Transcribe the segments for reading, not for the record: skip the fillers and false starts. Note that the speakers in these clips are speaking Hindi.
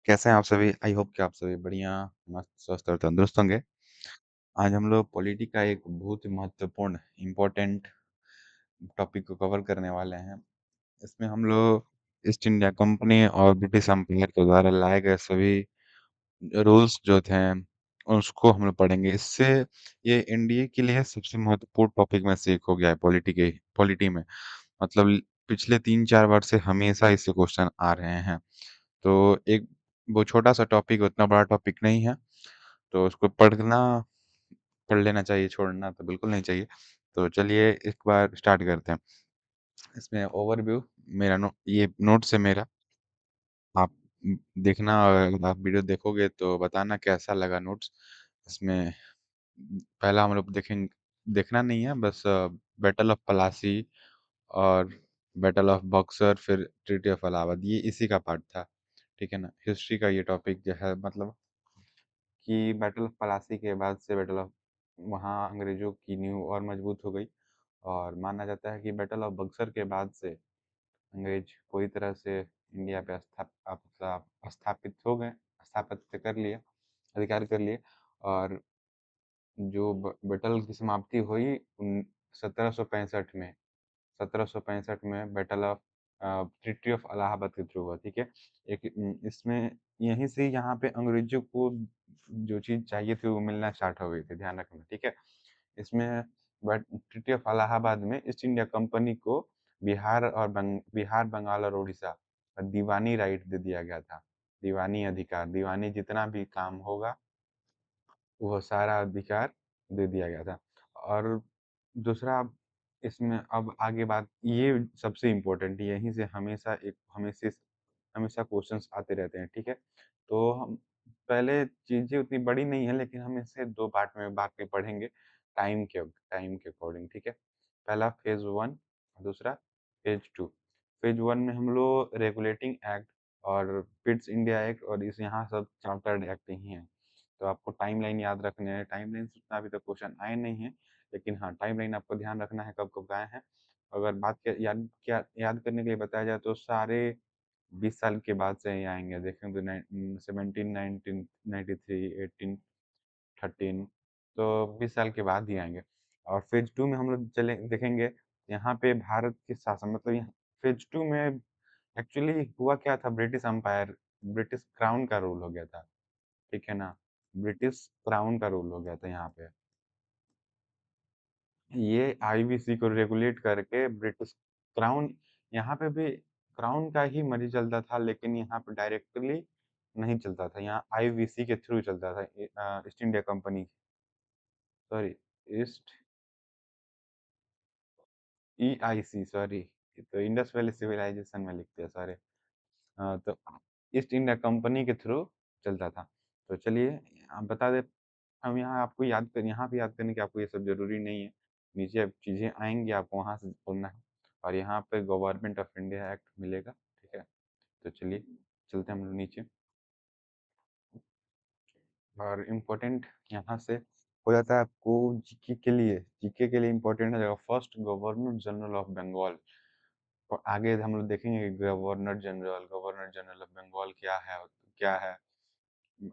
कैसे हैं आप सभी? आई होप कि आप सभी बढ़िया, मस्त, स्वस्थ और तंदुरुस्त होंगे। आज हम लोग पॉलिटी का एक बहुत ही महत्वपूर्ण इम्पोर्टेंट टॉपिक को कवर करने वाले हैं। इसमें हम लोग ईस्ट इंडिया कंपनी और ब्रिटिश एम्पायर के द्वारा लाए गए सभी रूल्स जो थे, उसको हम लोग पढ़ेंगे। इससे ये इंडिया के लिए सबसे महत्वपूर्ण टॉपिक में से एक हो गया है पॉलिटी में। मतलब पिछले 3-4 वर्ष से हमेशा इससे क्वेश्चन आ रहे हैं। तो एक वो छोटा-सा टॉपिक उतना बड़ा टॉपिक नहीं है, तो उसको पढ़ लेना चाहिए, छोड़ना तो बिल्कुल नहीं चाहिए। तो चलिए एक बार स्टार्ट करते हैं। इसमें ओवरव्यू मेरा ये नोट्स है मेरा, आप देखना और अगर आप वीडियो देखोगे तो बताना कैसा लगा नोट्स। इसमें पहला हम लोग देखना नहीं है बस बैटल ऑफ प्लासी और बैटल ऑफ बक्सर फिर ट्रीटी ऑफ इलाहाबाद ये इसी का पार्ट था, ठीक है ना? हिस्ट्री का ये टॉपिक जो है मतलब कि बैटल ऑफ प्लासी के बाद से बैटल ऑफ वहाँ अंग्रेज़ों की नींव और मजबूत हो गई और माना जाता है कि बैटल ऑफ बक्सर के बाद से अंग्रेज पूरी तरह से इंडिया पे स्थापित हो गए, स्थापित कर लिए, अधिकार कर लिए और जो बैटल की समाप्ति हुई 1765 में 1765 में battle of treaty of Allahabad के थ्रू हुआ, ठीक है? इसमें यहीं से यहाँ पे अंग्रेज़ों को जो चीज़ चाहिए थी वो मिलना स्टार्ट हो गई थी, ध्यान रखना, ठीक है? इसमें बट ट्रीटी ऑफ इलाहाबाद में ईस्ट इंडिया कंपनी को बिहार, बंगाल और उड़ीसा का दीवानी राइट दे दिया गया था। दीवानी अधिकार, दीवानी जितना भी काम होगा वो सारा अधिकार दे दिया गया था। और दूसरा इसमें अब आगे बात ये सबसे इम्पोर्टेंट यहीं से हमेशा क्वेश्चन्स आते रहते हैं, ठीक है? तो हम पहले चीज़ें उतनी बड़ी नहीं है लेकिन हम इसे 2 पार्ट में बाँट के पढ़ेंगे टाइम के अकॉर्डिंग, ठीक है? पहला फ़ेज़ 1 दूसरा फ़ेज़ 2। फ़ेज़ 1 में हम लोग रेगुलेटिंग एक्ट और पिट्स इंडिया एक्ट और इस यहाँ सब चार्टर्ड एक्ट ही हैं। तो आपको टाइमलाइन याद रखने हैं, टाइमलाइन से उतना अभी तक क्वेश्चन आए नहीं हैं, लेकिन हाँ, टाइमलाइन आपको ध्यान रखना है कब-कब आए हैं। अगर बात क याद करने के लिए बताया जाए तो सारे 20 साल के बाद से ही आएँगे, देखें तो 17, 19, 93, 18, 13 तो 20 साल के बाद ही आएँगे। और फ़ेज़ 2 में हम लोग चले देखेंगे, यहाँ पे भारत के शासन मतलब यहाँ फ़ेज़ 2 में एक्चुअली हुआ क्या था ब्रिटिश क्राउन का रूल हो गया था। ठीक है ना? ब्रिटिश क्राउन का रूल हो गया था यहाँ पे। ये आईवीसी को रेगुलेट करके ब्रिटिश क्राउन यहाँ पे भी क्राउन का ही मर्ज़ी चलता था लेकिन यहाँ पे डायरेक्टली नहीं चलता था। यहाँ आईवीसी के थ्रू चलता था east India company sorry east EIC sorry तो इंडस वैली सिविलाइज़ेशन में लिखते हैं सॉरी। तो ईस्ट इंडिया कंपनी के थ्रू चलता था। तो चलिए आप बता दें हम यहाँ पे याद करने की आपको ये सब ज़रूरी नहीं है। नीचे अब चीज़ें आएँगी आपको वहाँ से पढ़ना है और यहाँ पे गवर्नमेंट ऑफ इंडिया एक्ट मिलेगा, ठीक है? तो चलिए चलते हैं हम लोग नीचे और इम्पोर्टेंट यहाँ से हो जाता है आपको जीके के लिए इम्पोर्टेंट हो जाएगा first governor general of Bengal और आगे हम लोग देखेंगे गवर्नर जनरल ऑफ बंगाल क्या है?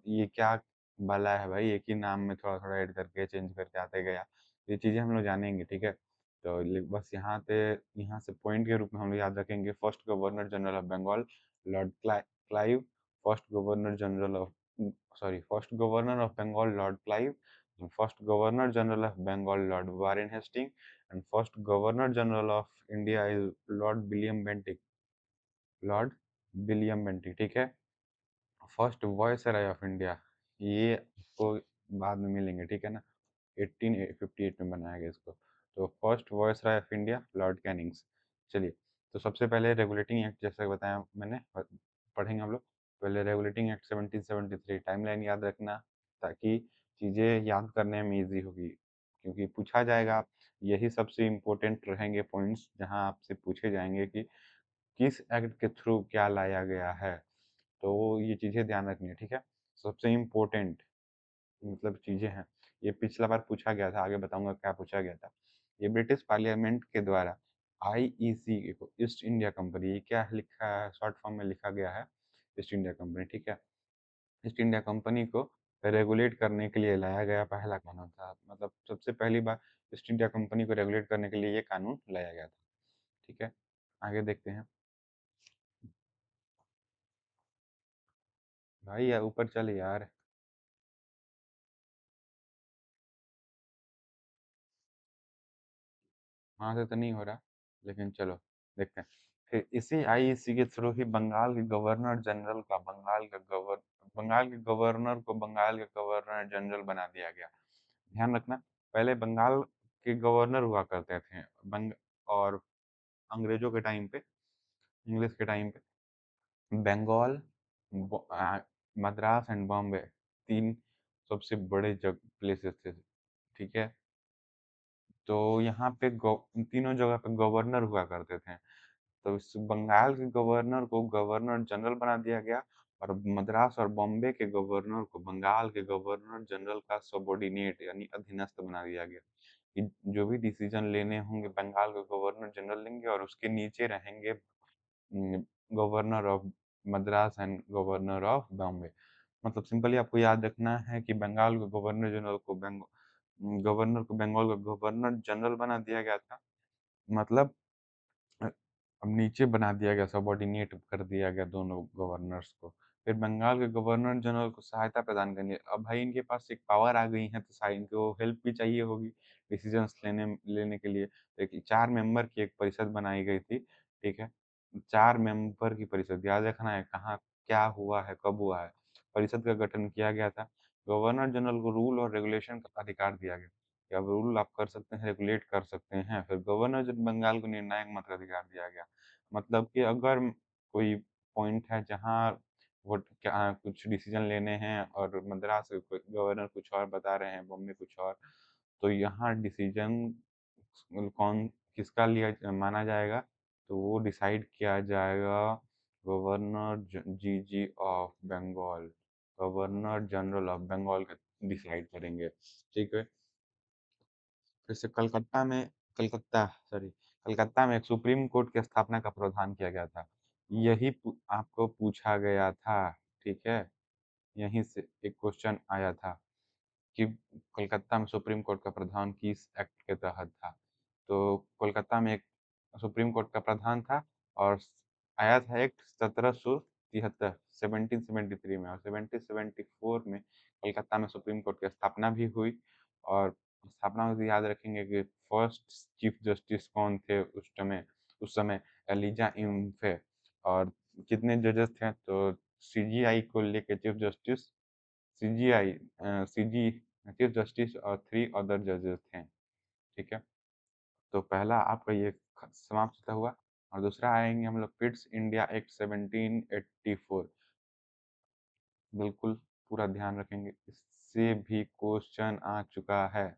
ये क्या भला है भाई एक ही नाम में थोड़ा-थोड़ा ऐड करके चेंज करके आते गया। ये चीज़ें हम लोग जानेंगे, ठीक है? तो बस यहाँ से पॉइंट के रूप में हम लोग याद रखेंगे first governor general of Bengal Clive, first governor general of first governor of Bengal Lord Clive, first governor general of Bengal Lord Warren Hasting and first governor general of India is Lord William Bentinck, ठीक है? फर्स्ट वायसराय ऑफ इंडिया ये आपको बाद में मिलेंगे, ठीक है ना? 1858 में बनाया गया इसको। तो first viceroy of India Lord Cannings. चलिए, तो सबसे पहले रेगुलेटिंग एक्ट जैसा बताया मैंने पढ़ेंगे हम लोग। पहले रेगुलेटिंग एक्ट 1773 टाइमलाइन याद रखना ताकि चीज़ें याद करने में ईज़ी होगी। क्योंकि पूछा जाएगा यही सबसे इम्पोर्टेंट रहेंगे पॉइंट्स जहाँ आपसे पूछे जाएँगे कि किस एक्ट के थ्रू क्या लाया गया है। तो ये चीज़ें ध्यान रखनी है, ठीक है? सबसे इम्पोर्टेंट मतलब चीज़ें हैं। ये पिछला बार पूछा गया था, आगे बताऊँगा क्या पूछा गया था। ये ब्रिटिश पार्लियामेंट के द्वारा आईईसी को ईस्ट इंडिया कंपनी ये क्या लिखा है शॉर्ट फॉर्म में लिखा गया है ईस्ट इंडिया कंपनी, ठीक है? ईस्ट इंडिया कंपनी को रेगुलेट करने के लिए लाया गया पहला कानून था। मतलब सबसे पहली बार ईस्ट इंडिया कंपनी को रेगुलेट करने के लिए ये कानून लाया गया था। ठीक है, आगे देखते हैं। भाई यार ऊपर चल यार। वहां से तो नहीं हो रहा, लेकिन चलो देखते हैं। फिर इसी आईईसी के थ्रू ही बंगाल के गवर्नर जनरल का बंगाल के गवर्नर को बंगाल के गवर्नर जनरल बना दिया गया। ध्यान रखना, पहले बंगाल के गवर्नर हुआ करते थे बंग और अंग्रेजों के टाइम पे, इंग्लिश के टाइम पे बंगाल, मद्रास एंड बॉम्बे, तीन सबसे बड़े जग प्लेसेस थे। ठीक है, तो यहाँ पे तीनों जगह पे गवर्नर हुआ करते थे। तो इस बंगाल के गवर्नर को गवर्नर जनरल बना दिया गया, और मद्रास और बॉम्बे के गवर्नर को बंगाल के गवर्नर जनरल का सबॉर्डिनेट यानी अधीनस्थ बना दिया गया। कि जो भी डिसीजन लेने होंगे बंगाल के गवर्नर जनरल लेंगे, और उसके नीचे रहेंगे governor of Madras and governor of Bombay. मतलब सिंपली आपको याद रखना है कि बंगाल के गवर्नर को बंगाल का गवर्नर जनरल बना दिया गया था। मतलब अ, अब नीचे बना दिया गया, सबॉर्डिनेट कर दिया गया दोनों गवर्नर्स को। फिर बंगाल के गवर्नर जनरल को सहायता प्रदान करनी है। अब भाई इनके पास एक पावर आ गई है, तो शायद इनको हेल्प भी चाहिए होगी डिसीजंस लेने लेने के लिए। तो एक 4 मेंबर की एक परिषद बनाई गई थी। ठीक है, 4 मेंबर की परिषद, याद रखना है कहाँ क्या हुआ है, कब हुआ है। परिषद का गठन किया गया था। गवर्नर जनरल को रूल और रेगुलेशन का अधिकार दिया गया कि अब रूल आप कर सकते हैं, रेगुलेट कर सकते हैं। फिर गवर्नर जनरल बंगाल को निर्णायक मत का अधिकार दिया गया। मतलब कि अगर कोई पॉइंट है जहाँ वो क्या कुछ डिसीजन लेने हैं और मद्रास के गवर्नर कुछ और बता रहे हैं, बॉम्बे कुछ और, तो यहाँ डिसीजन कौन किसका लिया माना जाएगा, तो वो डिसाइड किया जाएगा governor G G of Bengal, governor general of Bengal का डिसाइड करेंगे। ठीक है, फिर से कलकत्ता सॉरी कलकत्ता में एक सुप्रीम कोर्ट की स्थापना का प्रावधान किया गया था। यही आपको पूछा गया था। ठीक है, यहीं से एक क्वेश्चन आया था कि कोलकाता में सुप्रीम कोर्ट का प्रधान किस एक्ट के तहत था। तो कोलकाता में एक सुप्रीम कोर्ट का प्रधान था, और आया था एक्ट 1773 1773 में, और 1774 में कोलकाता में सुप्रीम कोर्ट की स्थापना भी हुई। और स्थापना में भी याद रखेंगे कि फर्स्ट चीफ जस्टिस कौन थे उस समय एलिजा इम्फे। और कितने जजेस थे, तो सीजीआई को लेके chief justice, CGI CG chief justice और 3 अदर जजेस थे। ठीक है, तो पहला आपका ये समाप्त होता हुआ, और दूसरा आएंगे हम लोग पिट्स इंडिया एक्ट 1784। बिल्कुल पूरा ध्यान रखेंगे, इससे भी क्वेश्चन आ चुका है,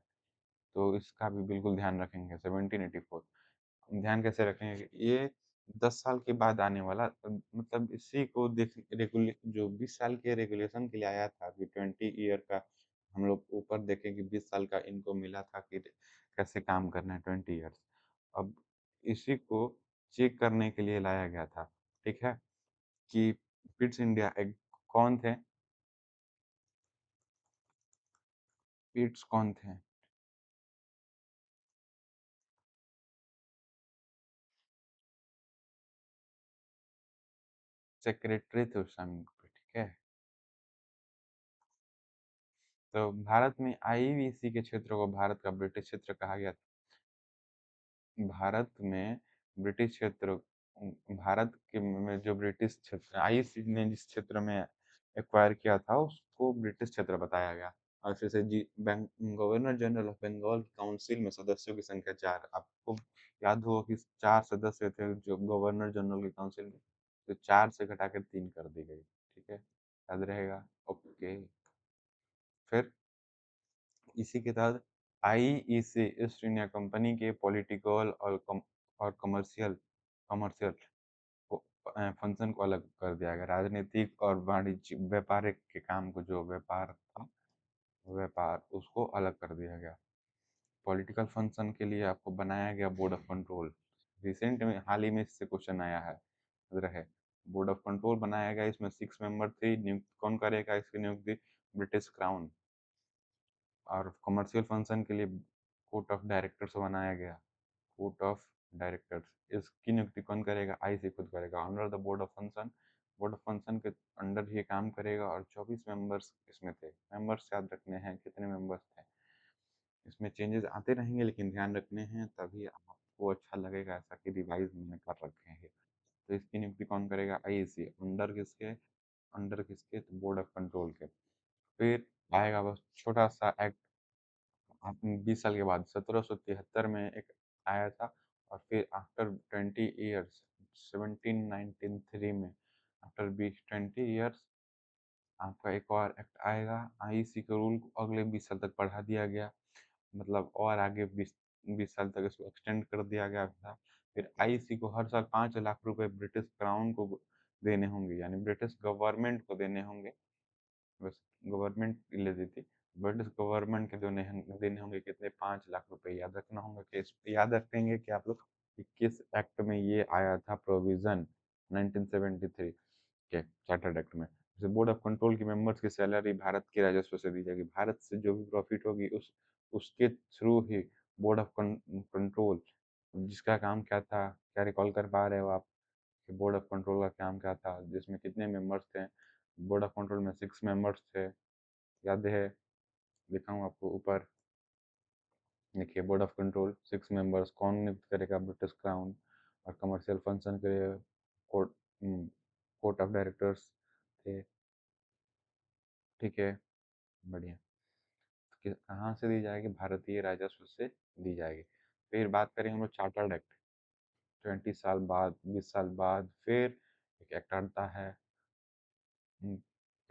तो इसका भी बिल्कुल ध्यान रखेंगे। 1784 ध्यान कैसे रखेंगे कि ये 10 साल के बाद आने वाला, मतलब इसी को देख रेगुले जो 20 साल के रेगुलेशन के लिए आया था कि 20 ईयर का हम लोग ऊपर देखें कि 20 साल का इनको मिला था कि कैसे काम करना है 20 ईयर्स। अब इसी को चेक करने के लिए लाया गया था। ठीक है, कि पिट्स इंडिया एक कौन थे, पिट्स कौन थे? सेक्रेटरी थे उस समय पे। ठीक है, तो भारत में आईवीसी के क्षेत्र को भारत का ब्रिटिश क्षेत्र कहा गया। भारत में ब्रिटिश क्षेत्र, भारत के में जो ब्रिटिश क्षेत्र आईसी ने जिस क्षेत्र में एक्वायर किया था उसको ब्रिटिश क्षेत्र बताया गया। और फिर से governor general of Bengal council में सदस्यों की संख्या 4। आपको याद होगा कि 4 सदस्य थे जो गवर्नर जनरल की काउंसिल में, तो 4 से घटाकर 3 कर दी गई। ठीक है, याद रहेगा। ओके, फिर इसी के तहत आईईसी ईस्ट इंडिया कंपनी के पॉलिटिकल और कमर्शियल फंक्शन को अलग कर दिया गया। राजनीतिक और वाणिज्य व्यापारिक के काम को, जो व्यापार था व्यापार उसको अलग कर दिया गया। पॉलिटिकल फंक्शन के लिए आपको बनाया गया बोर्ड ऑफ कंट्रोल। रिसेंट में हाल ही में इससे क्वेश्चन आया है, रहे। बोर्ड ऑफ कंट्रोल बनाया गया, इसमें 6 मेंबर थे। नियुक्त कौन करेगा इसकी नियुक्ति? British crown. और कमर्शियल फंक्शन के लिए कोर्ट ऑफ डायरेक्टर्स बनाया गया, कोर्ट ऑफ डायरेक्टर्स। इसकी नियुक्ति कौन करेगा? आईसी खुद करेगा, under the board of function. Board of function के अंडर ही काम करेगा। और 24 मेंबर्स इसमें थे। मेंबर्स याद रखने हैं कितने मेंबर्स थे। इसमें चेंजेस आते रहेंगे लेकिन ध्यान रखने हैं, तभी आपको अच्छा लगेगा, ऐसा कि रिवाइज मैंने कर रखे हैं। तो इसकी नियुक्ति कौन करेगा? आईसी। अंडर किसके? अंडर किसके? तो बोर्ड ऑफ कंट्रोल के। फिर आएगा बस छोटा सा एक्ट 20 साल के बाद, 1773 में एक आया था। और फिर आफ्टर 20 ईयर्स, 1793 में, आफ्टर 20 ईयर्स आपका एक और एक्ट आएगा। आईसी के रूल को अगले 20 साल तक बढ़ा दिया गया, मतलब और आगे 20 साल तक इसको एक्सटेंड कर दिया गया था। फिर आईसी को हर साल 5 लाख रुपए ब्रिटिश क्राउन को देने होंगे, यानी ब्रिटिश गवर्नमेंट को देने होंगे। बस गवर्नमेंट ले दी थी, ब्रिटिश गवर्नमेंट के देने होंगे कितने? 5 लाख रुपए। याद रखना होगा कि याद रखेंगे कि आप लोग कि किस एक्ट में ये आया था प्रोविजन, 1973 के चार्टर्ड एक्ट में। जैसे बोर्ड ऑफ कंट्रोल के मेंबर्स की सैलरी भारत के राजस्व से दी जाएगी। भारत से जो भी प्रॉफिट होगी उसके through he board of control, जिसका काम क्या था, क्या रिकॉल कर पा रहे हो आप कि बोर्ड ऑफ कंट्रोल का काम क्या था, जिसमें कितने मेंबर्स थे? बोर्ड ऑफ कंट्रोल में 6 मेंबर्स थे, याद है? लिखा हूँ आपको ऊपर, देखिए बोर्ड ऑफ कंट्रोल 6 मेंबर्स। कौन नियुक्त करेगा? British crown. और कमर्शियल फंक्शन के लिए कोर्ट कोर्ट ऑफ डायरेक्टर्स थे। ठीक है, बढ़िया। कहाँ से दी जाएगी? भारतीय राजस्व से दी जाएगी। फिर बात करें हम लोग चार्टर्ड एक्ट। 20 साल बाद, 20 साल बाद फिर एक एक्ट आता है।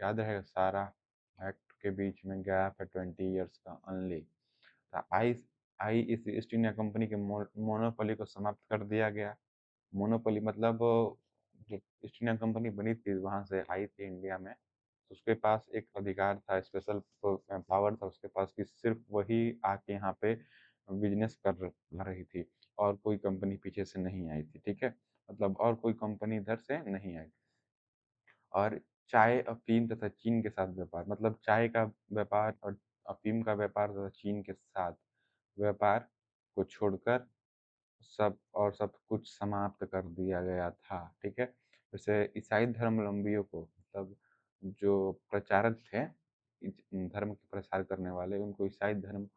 याद रहेगा सारा एक्ट के बीच में गैप है 20 ईयर्स का ओनली। आई आई इस ईस्ट इंडिया कंपनी के मोनोपोली को समाप्त कर दिया गया। मोनोपोली मतलब जो ईस्ट इंडिया कंपनी बनी थी वहां से आई थी इंडिया में, तो उसके पास एक अधिकार था, स्पेशल पावर था उसके पास, कि सिर्फ वही आके यहाँ पे बिजनेस कर रही थी, और कोई कंपनी पीछे से नहीं आई थी। ठीक है, मतलब और कोई कंपनी इधर से नहीं आई। और चाय, अफीम तथा चीन के साथ व्यापार, मतलब चाय का व्यापार और अफीम का व्यापार तथा चीन के साथ व्यापार को छोड़कर सब कुछ समाप्त कर दिया गया था। ठीक है, जैसे ईसाई धर्मावलंबियों को, मतलब जो प्रचारक थे धर्म के प्रसार करने वाले, उनको ईसाई धर्म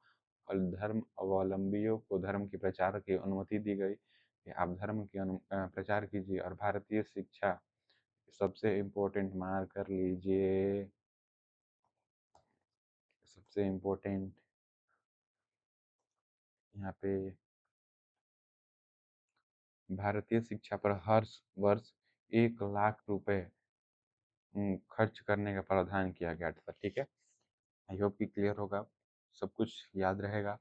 और धर्म अवलंबियों को धर्म के प्रचार की अनुमति दी गई कि आप धर्म की प्रचार कीजिए। और भारतीय शिक्षा सबसे इम्पोर्टेंट मार्क कर लीजिए, सबसे इम्पोर्टेंट यहाँ पे, भारतीय शिक्षा पर हर वर्ष 1 लाख रुपए खर्च करने का प्रावधान किया गया था। ठीक है, आई होप कि क्लियर होगा, सब कुछ याद रहेगा।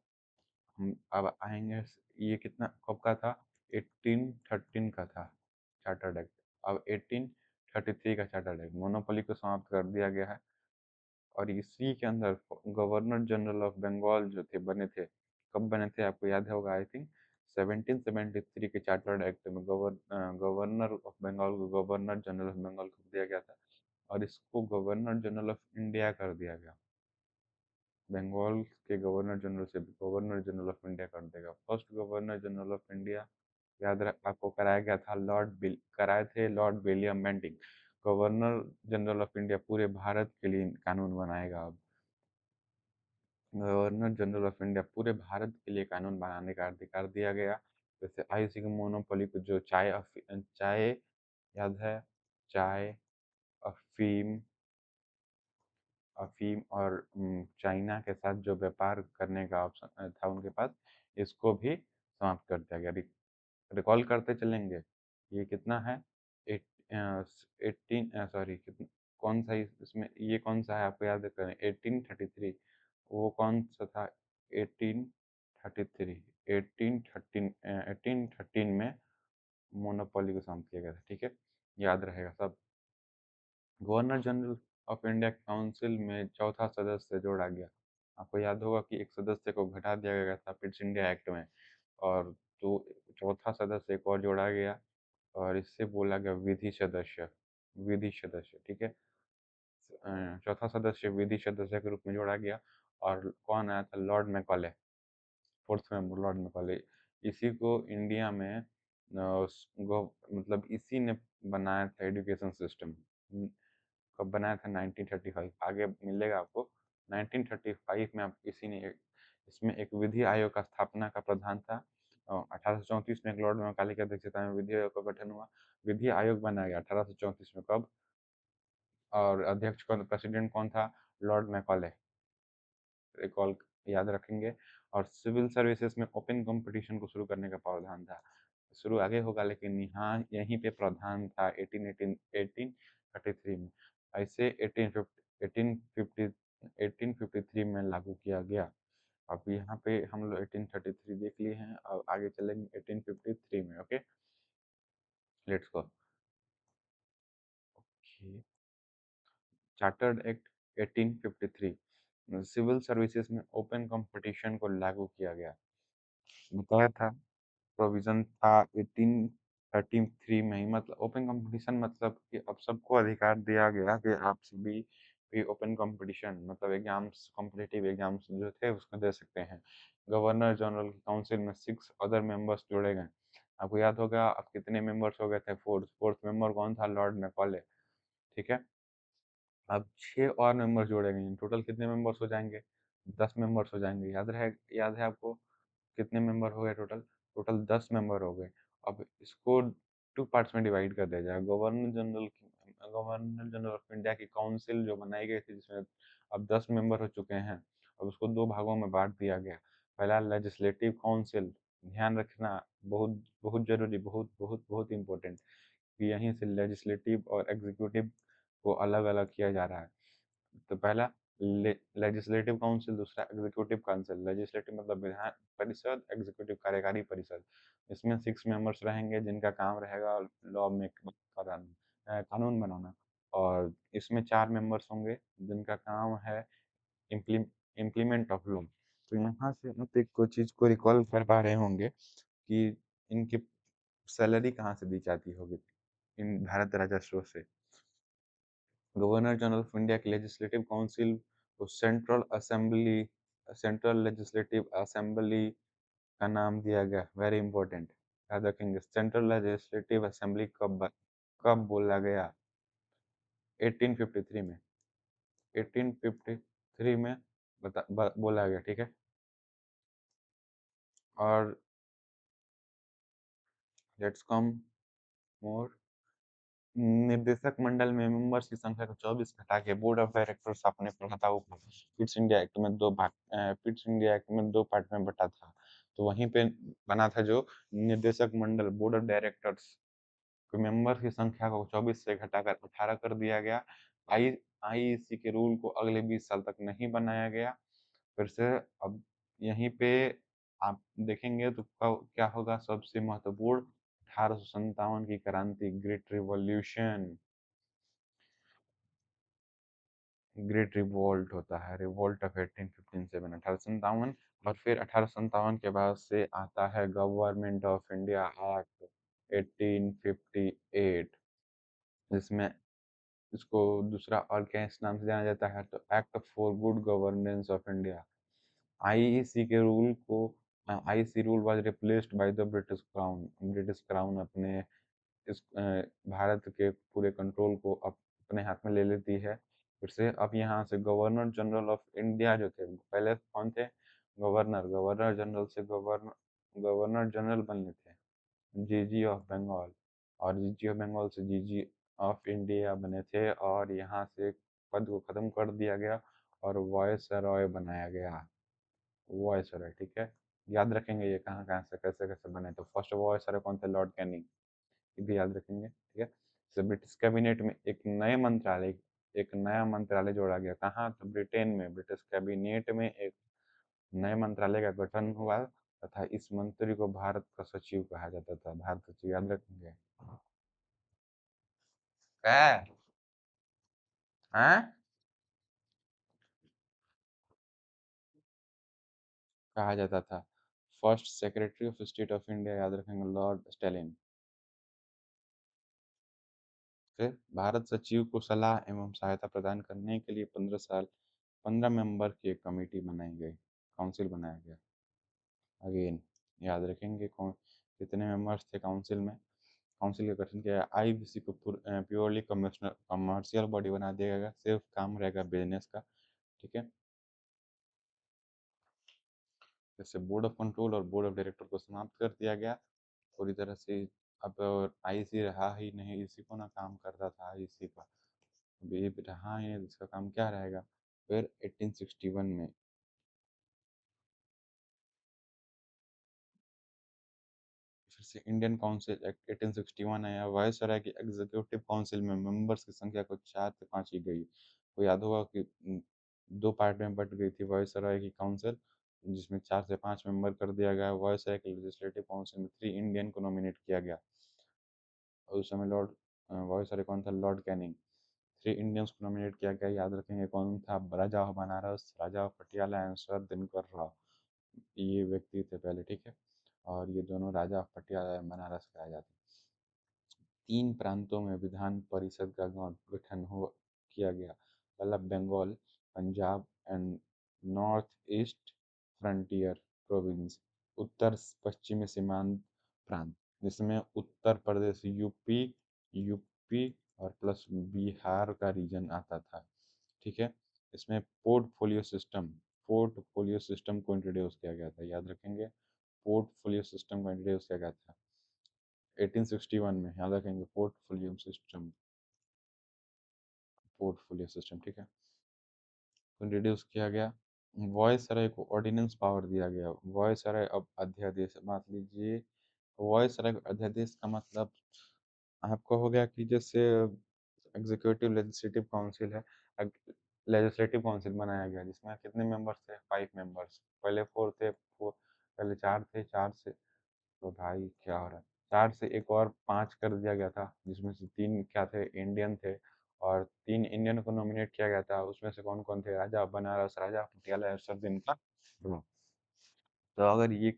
हम अब आएंगे, ये कितना कब का था? 1813 का था चार्टर्ड एक्ट। अब 1833 का चार्टर्ड एक्ट, मोनोपोली को समाप्त कर दिया गया है। और इसी के अंदर गवर्नर जनरल ऑफ बंगाल जो थे बने थे, कब बने थे आपको याद होगा आई थिंक? 1773 के चार्टर्ड एक्ट में गवर्नर ऑफ बंगाल को गवर्नर जनरल ऑफ बंगाल कर दिया गया था, और इसको गवर्नर जनरल ऑफ इंडिया कर दिया गया। बंगाल के गवर्नर जनरल से गवर्नर जनरल ऑफ इंडिया कर देगा। First governor general of India याद रख आपको कराया गया था, कराए थे Lord William Bentinck. Governor general of India पूरे भारत के लिए कानून बनाएगा अब। गवर्नर जनरल ऑफ इंडिया पूरे भारत के लिए कानून बनाने का अधिकार दिया गया। जैसे आईसी के मोनोपोली को, जो चाय याद है? चाय, अफीम, अफीम और चाइना के साथ जो व्यापार करने का ऑप्शन था उनके पास, इसको भी समाप्त कर दिया गया। रिकॉल करते चलेंगे, ये कितना है? 18 सॉरी, कौन सा इसमें, ये कौन सा है आपको याद करें? 1833, वो कौन सा था? 1833, 1813 में मोनोपोली को समाप्त किया गया था। ठीक है, याद रहेगा सब। Governor general of India council में चौथा सदस्य जोड़ा गया। आपको याद होगा कि एक सदस्य को घटा दिया गया था पिट्स इंडिया एक्ट में, और तो चौथा सदस्य एक और जोड़ा गया, और इससे बोला गया विधि सदस्य, ठीक है। चौथा सदस्य विधि सदस्य के रूप में जोड़ा गया, और कौन आया था? Lord Macaulay, fourth member Lord Macaulay. इसी को इंडिया में मतलब इसी ने बनाया था एजुकेशन सिस्टम। कब बनाया था? 1935, आगे मिलेगा आपको। 1935 में आप इसी ने इसमें एक विधि आयोग का स्थापना का प्रावधान था। 1834 में एक लॉर्ड मैकाले की अध्यक्षता में विधि आयोग का गठन हुआ। विधि आयोग बनाया गया 1834 में, कब? और अध्यक्ष कौन, प्रेसिडेंट कौन था? लॉर्ड मैकॉले, रिकॉल, याद रखेंगे। और सिविल सर्विसेज में ओपन कंपटीशन को शुरू करने का प्रावधान था। शुरू आगे होगा, लेकिन यहाँ यहीं पे प्रावधान था 1833 में। ऐसे 1853 में लागू किया गया। अब यहाँ पे हम लोग 1833 देख लिए हैं, अब आगे चलेंगे 1853 में। Okay, let's go. Chartered act 1853, civil services में ओपन कंपटीशन को लागू किया गया। बताया था, प्रोविजन था 1833 में ही। मतलब ओपन कंपटीशन मतलब कि अब सबको अधिकार दिया गया कि आप सभी भी ओपन कंपटीशन, मतलब एग्जाम्स, कॉम्पिटिटिव एग्जाम्स जो थे उसको दे सकते हैं। गवर्नर जनरल की काउंसिल में 6 अदर मेंबर्स जोड़े गए। आपको याद होगा अब कितने मेंबर्स हो गए थे? फोर्थ मेंबर कौन था? लॉर्ड मैकॉले, ठीक है। अब 6 और मेंबर्स जोड़े गए हैं, टोटल कितने मेंबर्स हो जाएंगे? 10 मेंबर्स हो जाएंगे। याद है आपको कितने मेंबर हो गए टोटल? टोटल 10 मेंबर हो गए। अब इसको 2 पार्ट्स में डिवाइड कर दिया जाए। गवर्नर जनरल ऑफ इंडिया की काउंसिल जो बनाई गई थी, जिसमें अब 10 मेंबर हो चुके हैं, अब उसको 2 भागों में बांट दिया गया। पहला लेजिस्लेटिव काउंसिल, ध्यान रखना, बहुत बहुत जरूरी, बहुत बहुत बहुत इंपॉर्टेंट, कि यहीं से लेजिस्लेटिव और एग्जीक्यूटिव को अलग अलग किया जा रहा है। तो पहला लेजिस्लेटिव काउंसिल, दूसरा एग्जीक्यूटिव काउंसिल। लेजिस्लेटिव मतलब विधान परिषद, एग्जीक्यूटिव कार्यकारी परिषद। इसमें 6 मेंबर्स रहेंगे जिनका काम रहेगा लॉ मेक कानून बनाना। और इसमें 4 मेंबर्स होंगे जिनका काम है इम्प्लीमेंट ऑफ लॉ। तो यहाँ से आप एक को चीज को रिकॉल कर पा रहे होंगे कि इनकी सैलरी कहाँ से दी जाती होगी इन भारत राजस्व से। गवर्नर जनरल ऑफ इंडिया की लेजिस्लेटिव काउंसिल को सेंट्रल लेजिस्लेटिव असेंबली का नाम दिया गया। वेरी इंपॉर्टेंट, याद रखेंगे। सेंट्रल लेजिस्लेटिव असेंबली कब बोला गया? 1853 में। 1853 में बोला गया, ठीक है। और लेट्स कम मोर। निर्देशक मंडल में मेंबर्स की संख्या को 24 घटा के बोर्ड ऑफ डायरेक्टर्स अपने प्रथाओं को पिट्स इंडिया एक्ट में 2 पार्ट में बटा था। तो वहीं पे बना था जो निर्देशक मंडल, बोर्ड ऑफ डायरेक्टर्स के मेंबर की संख्या को 24 से घटाकर 18 कर दिया गया। आई आईईसी के रूल को अगले 20 साल तक नहीं बनाया गया। फिर से अब यहीं पे आप देखेंगे तो क्या होगा? सबसे महत्वपूर्ण 1857 की क्रांति, ग्रेट रिवॉल्यूशन, ग्रेट रिवोल्ट होता है, रिवोल्ट ऑफ 1857, 1857। और फिर 1857 के बाद से आता है गवर्नमेंट ऑफ इंडिया एक्ट 1858, जिसमें इसको दूसरा और क्या इस नाम से जाना जाता है? तो act for good governance of India. IEC के रूल को IC rule was replaced by the British crown. British crown अपने इस भारत के पूरे कंट्रोल को अपने हाथ में ले लेती है। फिर से अब यहाँ से गवर्नर जनरल ऑफ इंडिया जो थे, पहले कौन थे? गवर्नर। गवर्नर जनरल से गवर्नर जनरल बने थे जीजी ऑफ बंगाल, और जीजी ऑफ बंगाल से जीजी ऑफ इंडिया बने थे। और यहाँ से पद को खत्म कर दिया गया और वायसरॉय बनाया गया। वायसरॉय, ठीक है। याद रखेंगे ये कहाँ कहाँ से कैसे कैसे बने। तो फर्स्ट वायसरॉय कौन थे? लॉर्ड कैनिंग, ये भी याद रखेंगे, ठीक है। जैसे ब्रिटिश कैबिनेट में एक नया मंत्रालय जोड़ा गया। कहाँ? तो ब्रिटेन में ब्रिटिश कैबिनेट में एक नए मंत्रालय का गठन हुआ, तथा इस मंत्री को भारत का सचिव कहा जाता था। भारत सचिव, याद रखेंगे। क्या है? कहा जाता था। First secretary of state of India, याद रखेंगे, लॉर्ड स्टेलिन। फिर भारत सचिव को सलाह एवं सहायता प्रदान करने के लिए 15 मेंबर की एक कमेटी बनाई गई, काउंसिल बनाया गया। अगेन याद रखेंगे कौन कितने मेंबर्स थे काउंसिल में। काउंसिल का गठन किया, आईबीसी को प्योरली कमर्शियल बॉडी बना दिया गया, सिर्फ काम रहेगा बिजनेस का। ठीक है, जैसे बोर्ड ऑफ कंट्रोल और बोर्ड ऑफ डायरेक्टर को समाप्त कर दिया गया पूरी तरह से। अब आईसी रहा ही नहीं, इसी को ना काम करता था आईसी का, अब ये रहा ही नहीं, इसका काम क्या रहेगा। फिर 1861 में फिर से इंडियन काउंसिल एक्ट 1861 आया। वायसराय की एग्जीक्यूटिव काउंसिल में मेंबर्स की संख्या को 4 से 5 की गई। तो याद होगा कि दो पार्ट में बट गई थी वायसराय की काउंसिल, जिसमें 4 से 5 मेंबर कर दिया गया। वायसराय की लेजिस्लेटिव काउंसिल में 3 इंडियन को नॉमिनेट किया गया, और उस समय लॉर्ड वायसराय कौन था, लॉर्ड कैनिंग। 3 इंडियंस को नॉमिनेट किया गया, याद रखेंगे कौन था, Raja of Banaras, Raja of Patiala and sir Dinkar Rao, ये व्यक्ति थे पहले। ठीक है, और ये दोनों राजा ऑफ पटियाला एंड बनारस के राजा थे। 3 प्रांतों में विधान परिषद का गठन हो किया गया, मतलब Bengal, Punjab and North East Frontier Province, उत्तर पश्चिमी सीमांत प्रांत, जिसमें उत्तर प्रदेश, यूपी और प्लस बिहार का रीजन आता था। ठीक है, इसमें पोर्टफोलियो सिस्टम को इंट्रोड्यूस किया गया था, याद रखेंगे पोर्टफोलियो सिस्टम को इंट्रोड्यूस किया गया था 1861 में, याद रखेंगे पोर्टफोलियो सिस्टम। ठीक है, इंट्रोड्यूस किया गया। वॉयसराय को ऑर्डिनेंस पावर दिया गया। वॉयसराय अब अध्यादेश, मान लीजिए वॉयसराय अध्यादेश का मतलब आपको हो गया कि जैसे एग्जीक्यूटिव लेजिस्लेटिव काउंसिल है, लेजिस्लेटिव काउंसिल बनाया गया, जिसमें कितने मेंबर्स थे, 5 मेंबर्स। पहले 4 थे, पहले 4 थे, 4 से तो भाई क्या हो रहा है, 4 से एक और 5 कर दिया गया था, जिसमें से 3 क्या थे, इंडियन थे, और 3 इंडियन को नॉमिनेट किया गया था। उसमें से कौन कौन थे, राजा बनारस, राजा पटियाला, सरदिन का। तो अगर ये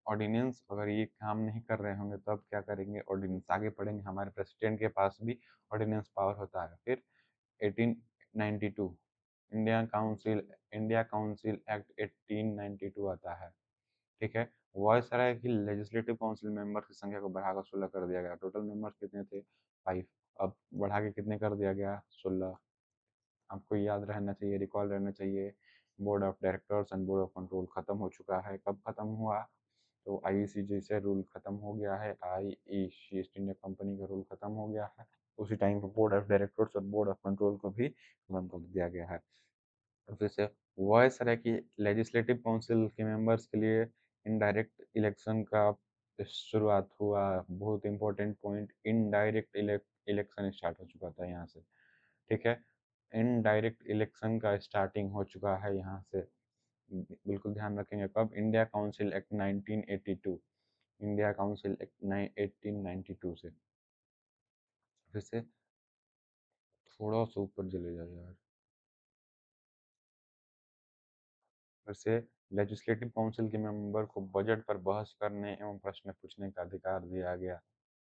ऑर्डिनेंस अगर ये काम नहीं कर रहे होंगे तब क्या करेंगे, ऑर्डिनेंस आगे पढ़ेंगे, हमारे प्रेसिडेंट के पास भी ऑर्डिनेंस पावर होता है। फिर 1892 इंडिया काउंसिल एक्ट 1892 आता है। ठीक है, वॉयसराय की लेजिस्लेटिव काउंसिल मेंबर की संख्या को बढ़ाकर 16 कर दिया गया। टोटल मेंबर्स कितने थे, 5, अब बढ़ा के कितने कर दिया गया, 16। आपको याद रहना चाहिए, रिकॉल रहना चाहिए। Board of directors and board of control खत्म हो चुका है, कब खत्म हुआ, तो आईईसीजे से रूल खत्म हो गया है, आईईसी ईस्ट इंडिया कंपनी का रूल खत्म हो गया है, उसी टाइम पर बोर्ड ऑफ डायरेक्टर्स और बोर्ड ऑफ कंट्रोल को भी खत्म कर दिया गया है। जैसे वॉयसराय की लेजिस्लेटिव काउंसिल के मेंबर्स के लिए इनडायरेक्ट इलेक्शन का शुरुआत हुआ। बहुत important point, indirect election start हो चुका था यहाँ से। ठीक है, इनडायरेक्ट इलेक्शन का स्टार्टिंग हो चुका है यहाँ से, बिल्कुल ध्यान रखेंगे। कब, India council act 1982, India council act 1892 से। फिर से थोड़ा सा ऊपर चले जाओ यार। फिर से लेजिस्लेटिव काउंसिल के मेंबर को बजट पर बहस करने एवं प्रश्न पूछने का अधिकार दिया गया,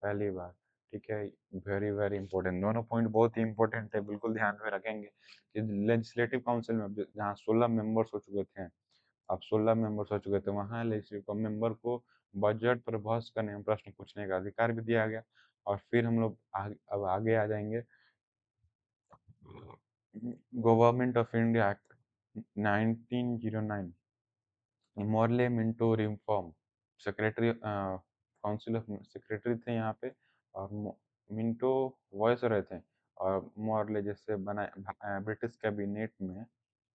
पहली बार। ठीक है, वेरी वेरी इंपॉर्टेंट, दोनों पॉइंट बहुत ही इंपॉर्टेंट है, बिल्कुल ध्यान में रखेंगे कि लेजिस्लेटिव काउंसिल में जहाँ 16 मेंबर्स हो चुके थे, अब 16 मेंबर्स हो चुके थे, वहाँ लेजिस्लेटिव मेंबर को बजट पर बहस करने एवं प्रश्न पूछने का अधिकार भी दिया गया। और फिर हम लोग अब आगे आ जाएंगे, government of India act 1909, Morley Minto reform, secretary council of secretary थे यहाँ पे, और मिंटो वॉइस रहे थे, और मॉर्ले जैसे बनाया ब्रिटिश कैबिनेट में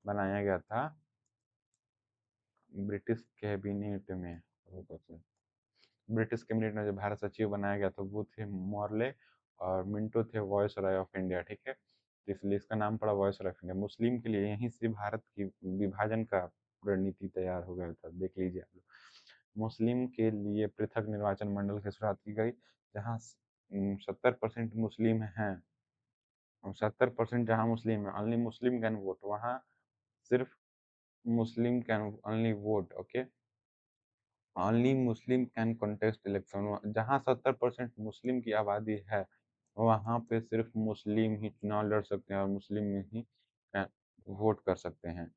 बनाया गया था, ब्रिटिश कैबिनेट में ब्रिटिश कैबिनेट में जो भारत सचिव बनाया गया था वो थे मॉर्ले, और मिंटो थे वॉइस रॉय ऑफ इंडिया। ठीक है, तो इसलिए इसका नाम पड़ा वॉइस रॉय ऑफ इंडिया। मुस्लिम के लिए यहीं से भारत की विभाजन का रणनीति तैयार हो गया था, देख लीजिए आप लोग। मुस्लिम के लिए पृथक निर्वाचन मंडल की शुरुआत की गई, जहाँ 70% मुस्लिम हैं, 70% जहाँ मुस्लिम है, ओनली मुस्लिम कैन वोट, वहाँ सिर्फ Muslim can only vote. Okay, only Muslim can contest election, जहाँ 70% मुस्लिम की आबादी है वहाँ पे सिर्फ मुस्लिम ही चुनाव लड़ सकते हैं और मुस्लिम ही वोट कर सकते हैं।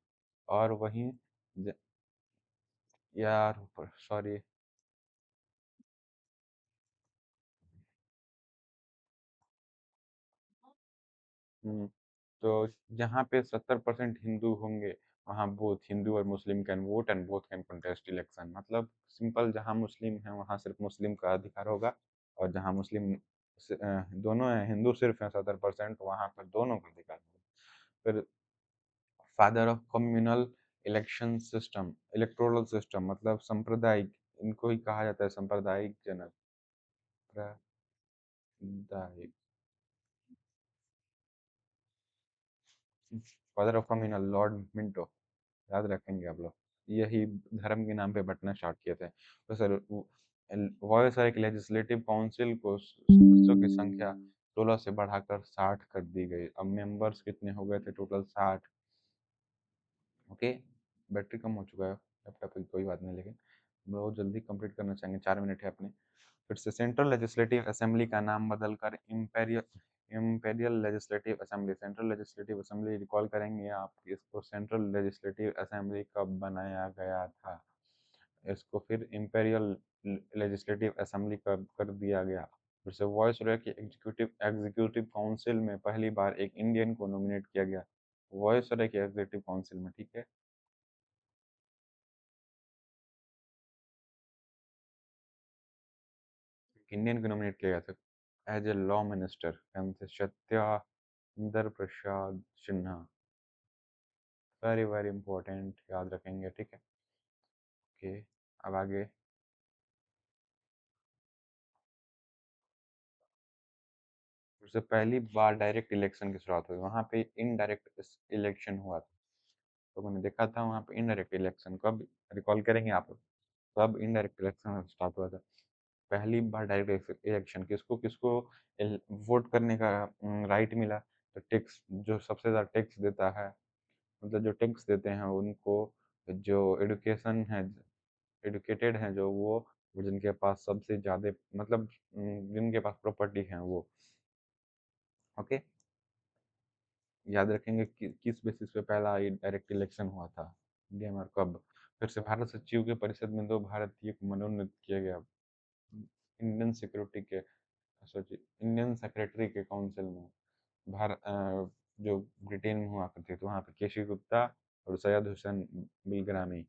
और वहीं ज- यार सॉरी। हम्म, तो जहाँ पे 70% हिंदू होंगे, वहाँ बोथ हिंदू और Muslim can vote and both can contest election. मतलब सिंपल, जहाँ मुस्लिम है वहाँ सिर्फ मुस्लिम का अधिकार होगा, और जहाँ मुस्लिम दोनों हैं, हिंदू सिर्फ हैं 70%, वहाँ पर दोनों का अधिकार होगा। फिर father of communal election system, electoral system, मतलब सांप्रदायिक, इनको ही कहा जाता है सांप्रदायिक जनक, सांप्रदायिक, father of communal Lord Minto, याद रखेंगे आप लोग। यही धर्म के नाम पे बंटना स्टार्ट किए थे। तो सर, वॉइस एक लेजिस्लेटिव काउंसिल को सदस्यों की संख्या 16 से बढ़ाकर 60 कर दी गई। अब मेंबर्स कितने हो गए थे? टोटल 60। ओके, बैटरी कम हो चुका है लैपटॉप की, कोई बात नहीं, लेकिन बहुत जल्दी कंप्लीट करना चाहेंगे, 4 मिनट है अपने। फिर से सेंट्रल लेजिस्लेटिव असेंबली का नाम बदलकर imperial imperial legislative assembly, central legislative assembly recall करेंगे आप इसको, सेंट्रल लेजिस्लेटिव असेंबली कब बनाया गया था? इसको फिर इम्पेरियल लेजिस्लेटिव असेंबली कर दिया गया। फिर से वॉइस रॉय की एग्जीक्यूटिव एग्जीक्यूटिव काउंसिल में पहली बार एक इंडियन को नॉमिनेट किया गया। वॉइस रॉय की एग्जीक्यूटिव काउंसिल में, ठीक है, इंडियन को नॉमिनेट किया गया था as a law minister, Satyanand Prasad Sinha. Very very important, याद रखेंगे, ठीक है। ओके, अब आगे। उससे पहली बार डायरेक्ट इलेक्शन की शुरुआत हुई, वहाँ पे इनडायरेक्ट इलेक्शन हुआ था। तो मैंने देखा था वहाँ पे इनडायरेक्ट इलेक्शन कब, रिकॉल करेंगे आप लोग, कब इनडायरेक्ट इलेक्शन स्टार्ट हुआ था? पहली बार डायरेक्ट इलेक्शन, किसको किसको वोट करने का राइट मिला? तो टैक्स, जो सबसे ज़्यादा टैक्स देता है, मतलब जो टैक्स देते हैं उनको, जो एडुकेशन है, एडुकेटेड हैं जो वो, जिनके पास सबसे ज़्यादा, मतलब जिनके पास प्रॉपर्टी है वो। ओके, याद रखेंगे कि किस बेसिस पे पहला डायरेक्ट इलेक्शन हुआ था इंडिया में और कब। फिर से भारत सचिव के परिषद में 2 भारतीय को मनोनीत किया गया, इंडियन सिक्योरिटी के, सोचिए, इंडियन सेक्रेटरी के काउंसिल में। भारत जो ब्रिटेन में हुआ करती थी, वहाँ पे केशी गुप्ता और सैयद हुसैन बिलग्रामी,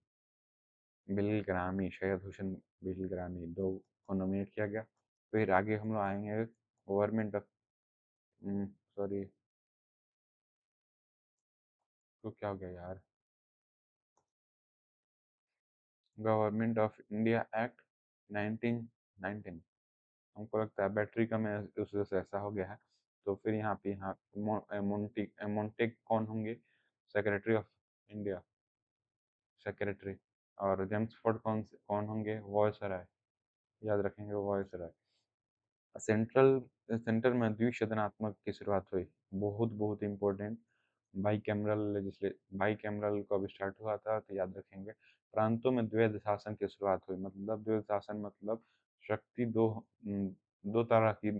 सैयद हुसैन बिलग्रामी, दो को नॉमिनेट किया गया। फिर आगे हम लोग आएंगे गवर्नमेंट ऑफ, सॉरी, तो क्या हो गया यार, गवर्नमेंट ऑफ इंडिया एक्ट 1919। हमको लगता है बैटरी कम है, उस वजह से ऐसा हो गया है। तो फिर यहाँ पे, मोन्टेक कौन होंगे? Secretary of India, secretary. और जेम्स फोर्ड कौन होंगे? वॉयसराय, याद रखेंगे वॉयसराय। सेंट्रल सेंटर में द्विसदनात्मक की शुरुआत हुई, बहुत बहुत important. By cameral legislate, by cameral कब स्टार्ट हुआ था? तो याद रखेंगे, प्रांतों में द्वैध शासन की शुरुआत हुई। मतलब द्वैध शासन मतलब शक्ति दो तरह की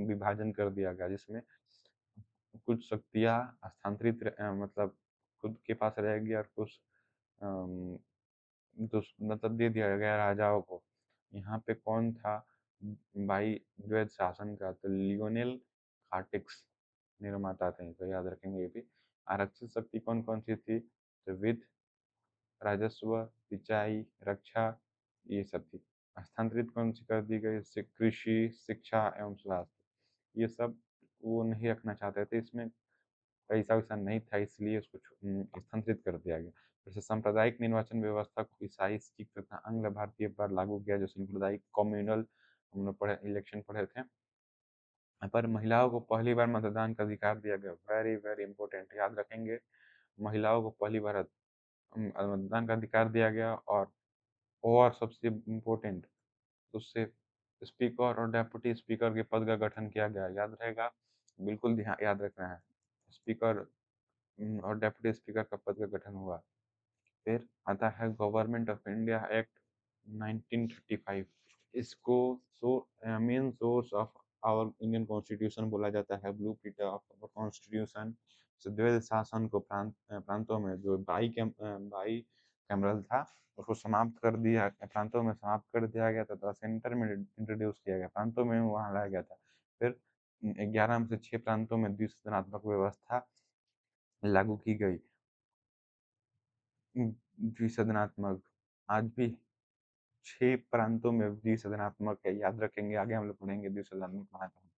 विभाजन कर दिया गया, जिसमें कुछ शक्तियाँ हस्तांतरित मतलब खुद के पास रहेगी, और कुछ अम, मतलब दे दिया गया राजाओं को। यहाँ पे कौन था भाई द्वैध शासन का? तो लियोनेल कार्टिक्स निर्माता थे, तो याद रखेंगे ये भी। आरक्षित शक्ति कौन कौन सी थी? तो वित्त, राजस्व, सिंचाई, रक्षा, ये सब थी। हस्तांतरित कौन सी कर दी गई? कृषि, शिक्षा एवं स्वास्थ्य, ये सब वो नहीं रखना चाहते थे, इसमें पैसा वैसा नहीं था, इसलिए उसको स्थानांतरित कर दिया गया। जैसे सांप्रदायिक निर्वाचन व्यवस्था को ईसाई, सिख तथा आंग्ल भारतीय पर लागू किया, जो सांप्रदायिक कम्युनल हम लोग पढ़े, इलेक्शन पढ़े थे। पर महिलाओं को पहली बार मतदान का अधिकार दिया गया, वेरी वेरी इंपॉर्टेंट, याद रखेंगे। महिलाओं को पहली बार मतदान का अधिकार दिया गया। और सबसे इम्पोर्टेंट, उससे स्पीकर और डेप्यूटी स्पीकर के पद का गठन किया गया, याद रहेगा, बिल्कुल ध्यान याद रखना है। स्पीकर और डेप्यूटी स्पीकर का पद का गठन हुआ। फिर आता है गवर्नमेंट ऑफ इंडिया एक्ट 1935। इसको मेन सोर्स ऑफ और इंडियन कॉन्स्टिट्यूशन बोला जाता है, ब्लू प्रिंट ऑफ कॉन्स्टिट्यूशन। द्वैध शासन को प्रांतों में जो बाई कैमरल था उसको समाप्त कर दिया, प्रांतों में समाप्त कर दिया गया तथा सेंटर में इंट्रोड्यूस किया गया, प्रांतों में वहाँ लाया गया था। फिर 11 में से 6 प्रांतों में द्विसदनात्मक व्यवस्था लागू की गई। द्विसदनात्मक आज भी 6 प्रांतों में द्विसदनात्मक है, याद रखेंगे, आगे हम लोग पढ़ेंगे द्विसदनात्मक कहाँ कहाँ।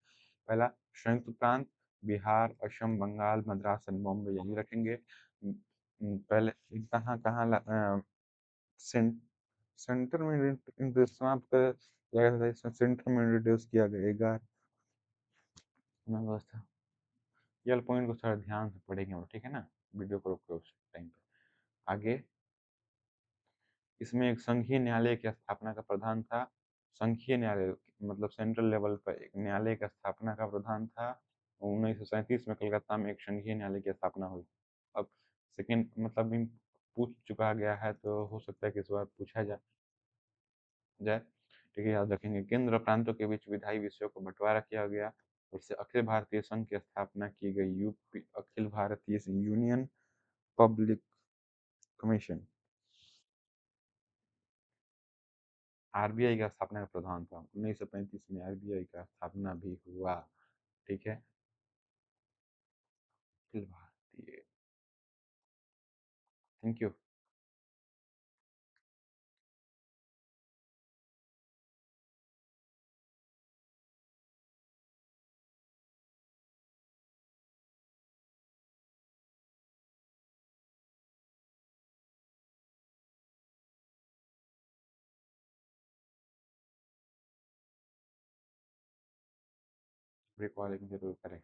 पहला संयुक्त प्रांत, बिहार, असम, बंगाल, मद्रास एंड बॉम्बे, यही रखेंगे। पहले कहाँ कहाँ सें, सेंटर में समाप्त कर दिया गया था, इसमें सेंटर में इंट्रोड्यूस किया गया व्यवस्था। ये वाले पॉइंट को थोड़ा ध्यान से पढ़ेंगे हम लोग, ठीक है ना, वीडियो को रोक के उस टाइम पे। आगे इसमें एक संघीय न्यायालय की स्थापना का प्रावधान था। संघीय न्यायालय मतलब सेंट्रल लेवल पर एक न्यायालय की स्थापना का प्रावधान था। 1937 में कलकत्ता में एक संघीय न्यायालय की स्थापना हुई। अब सेकेंड मतलब पूछ चुका गया है तो हो सकता है कि इस बार पूछा जाए, ठीक है, याद रखेंगे। केंद्र और प्रांतों के बीच विधायी विषयों को बंटवारा किया गया। इससे अखिल भारतीय संघ की स्थापना की गई, UP Akhil Bharatiya union public commission. RBI का स्थापना का प्रावधान था, 1935 में आरबीआई का स्थापना भी हुआ, ठीक है। Akhil Bharatiya, thank you. Break वाले की जरूर करें।